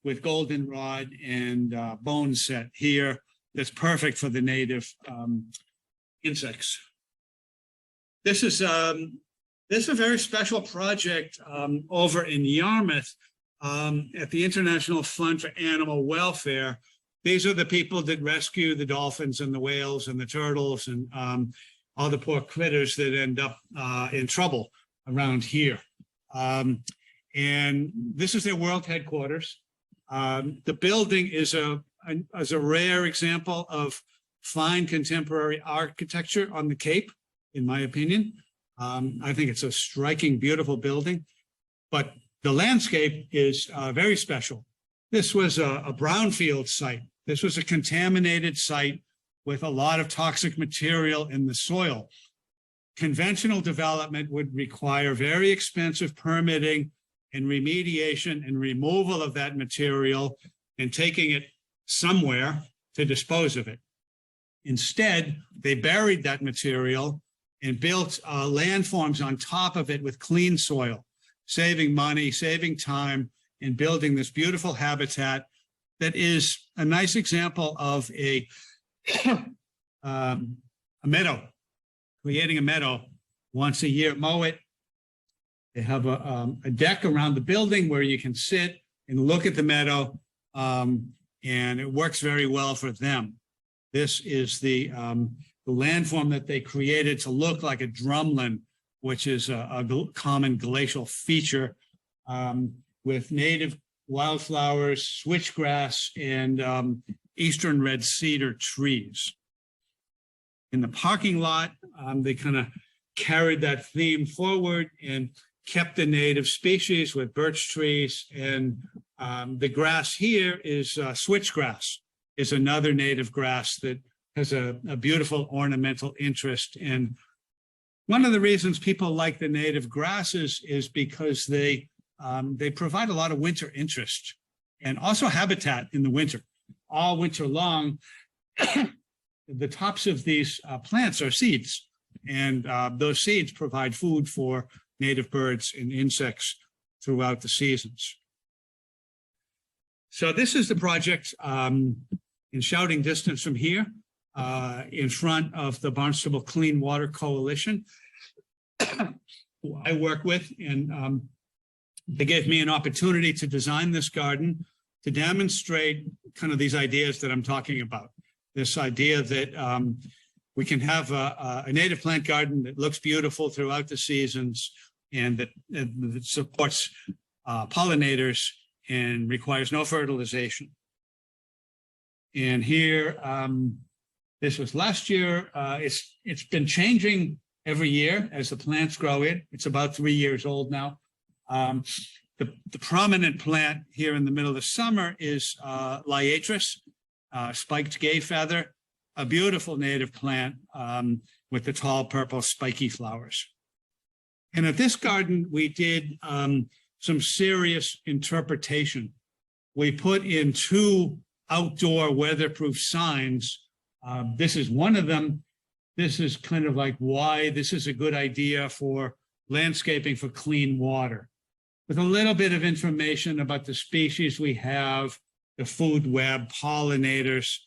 with goldenrod and boneset here. That's perfect for the native insects. This is a very special project over in Yarmouth at the International Fund for Animal Welfare. These are the people that rescue the dolphins and the whales and the turtles and all the poor critters that end up in trouble around here. And this is their world headquarters. The building is a rare example of fine contemporary architecture on the Cape, in my opinion. I think it's a striking, beautiful building, but the landscape is very special. This was a brownfield site. This was a contaminated site with a lot of toxic material in the soil. Conventional development would require very expensive permitting and remediation and removal of that material and taking it somewhere to dispose of it. Instead, they buried that material and built landforms on top of it with clean soil, saving money, saving time, and building this beautiful habitat that is a nice example of a meadow, creating a meadow once a year. Mow it. They have a deck around the building where you can sit and look at the meadow, and it works very well for them. This is the landform that they created to look like a drumlin, which is a common glacial feature, with native wildflowers, switchgrass, and eastern red cedar trees. In the parking lot, they kind of carried that theme forward and kept the native species with birch trees. And the grass here is switchgrass, is another native grass that has a beautiful ornamental interest. And one of the reasons people like the native grasses is because they provide a lot of winter interest and also habitat in the winter. All winter long, the tops of these plants are seeds, and those seeds provide food for native birds and insects throughout the seasons. So this is the project in shouting distance from here, in front of the Barnstable Clean Water Coalition, who I work with, and they gave me an opportunity to design this garden to demonstrate kind of these ideas that I'm talking about. This idea that we can have a native plant garden that looks beautiful throughout the seasons and that supports pollinators and requires no fertilization. And here, this was last year. It's been changing every year as the plants grow in. It's about 3 years old now. The prominent plant here in the middle of the summer is Liatris, spiked gay feather, a beautiful native plant with the tall purple spiky flowers. And at this garden, we did some serious interpretation. We put in 2 outdoor weatherproof signs. This is one of them. This is kind of like why this is a good idea for landscaping for clean water, with a little bit of information about the species we have, the food web, pollinators.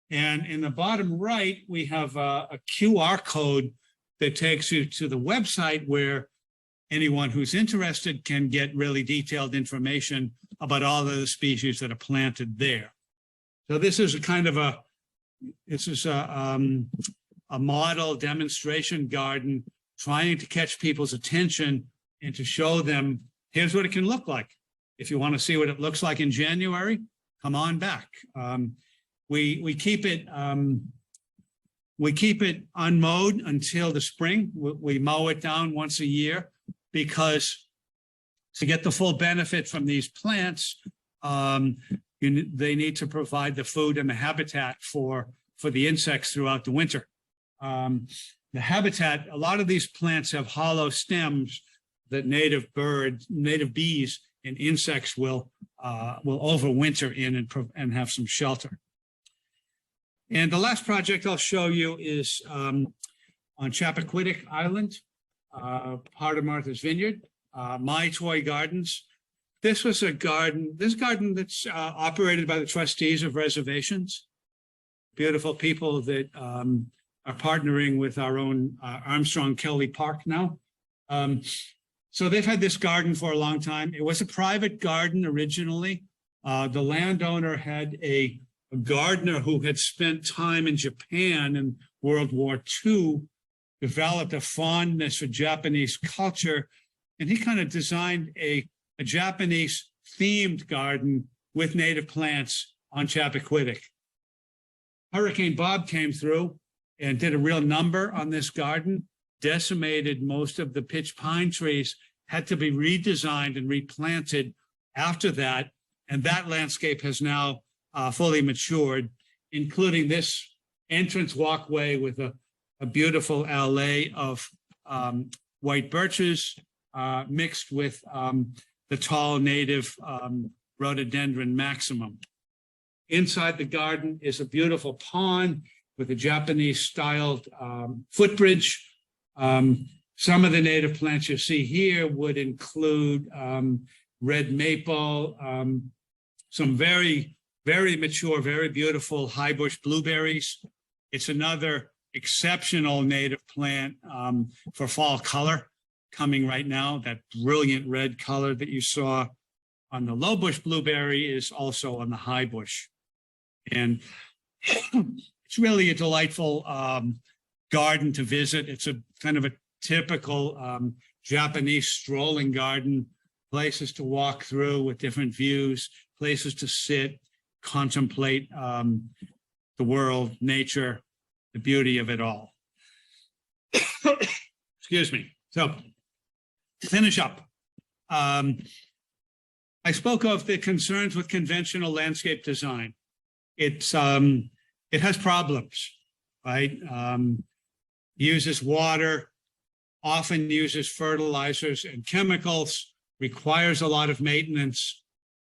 And in the bottom right, we have a QR code that takes you to the website where anyone who's interested can get really detailed information about all of the species that are planted there. So this is a kind of a model demonstration garden trying to catch people's attention and to show them, here's what it can look like. If you want to see what it looks like in January, come on back. We keep it unmowed until the spring. We mow it down once a year because to get the full benefit from these plants, they need to provide the food and the habitat for the insects throughout the winter. The habitat, a lot of these plants have hollow stems that native bees and insects will overwinter in and have some shelter. And the last project I'll show you is on Chappaquiddick Island. part of Martha's Vineyard, My Toy Gardens. This was a garden, that's operated by the trustees of reservations. Beautiful people that are partnering with our own Armstrong Kelly Park now. So they've had this garden for a long time. It was a private garden originally. The landowner had a gardener who had spent time in Japan in World War II, developed a fondness for Japanese culture, and he kind of designed a Japanese themed garden with native plants on Chappaquiddick. Hurricane Bob came through and did a real number on this garden, decimated most of the pitch pine trees, had to be redesigned and replanted after that. And that landscape has now fully matured, including this entrance walkway with a beautiful alley of white birches mixed with the tall native rhododendron maximum. Inside the garden is a beautiful pond with a Japanese-styled footbridge. Some of the native plants you see here would include red maple, some very, very mature, very beautiful high bush blueberries. It's another exceptional native plant for fall color coming right now. That brilliant red color that you saw on the low bush blueberry is also on the high bush. And it's really a delightful garden to visit. It's a kind of a typical Japanese strolling garden, places to walk through with different views, places to sit, contemplate the world, nature, the beauty of it all. Excuse me. So to finish up, I spoke of the concerns with conventional landscape design. It has problems, right? Uses water, often uses fertilizers and chemicals, requires a lot of maintenance,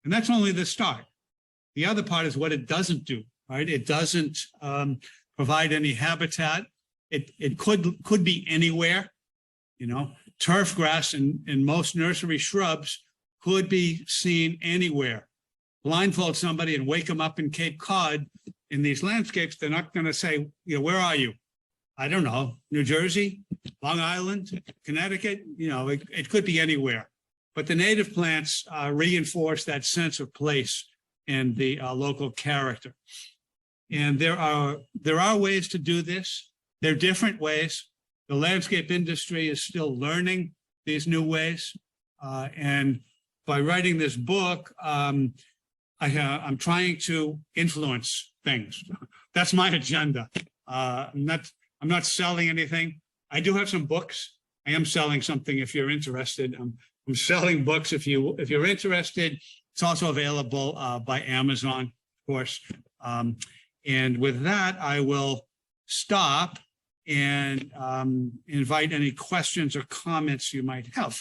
and that's only the start. The other part is what it doesn't do, right? It doesn't provide any habitat. It could be anywhere, you know. Turf grass and most nursery shrubs could be seen anywhere. Blindfold somebody and wake them up in Cape Cod in these landscapes, they're not going to say, you know, where are you? I don't know, New Jersey, Long Island, Connecticut, you know, it could be anywhere. But the native plants reinforce that sense of place and the local character. And there are ways to do this. There are different ways. The landscape industry is still learning these new ways. And by writing this book, I'm trying to influence things. That's my agenda. I'm not selling anything. I do have some books. I am selling something if you're interested. I'm selling books if you're interested. It's also available by Amazon, of course. And with that, I will stop and invite any questions or comments you might have.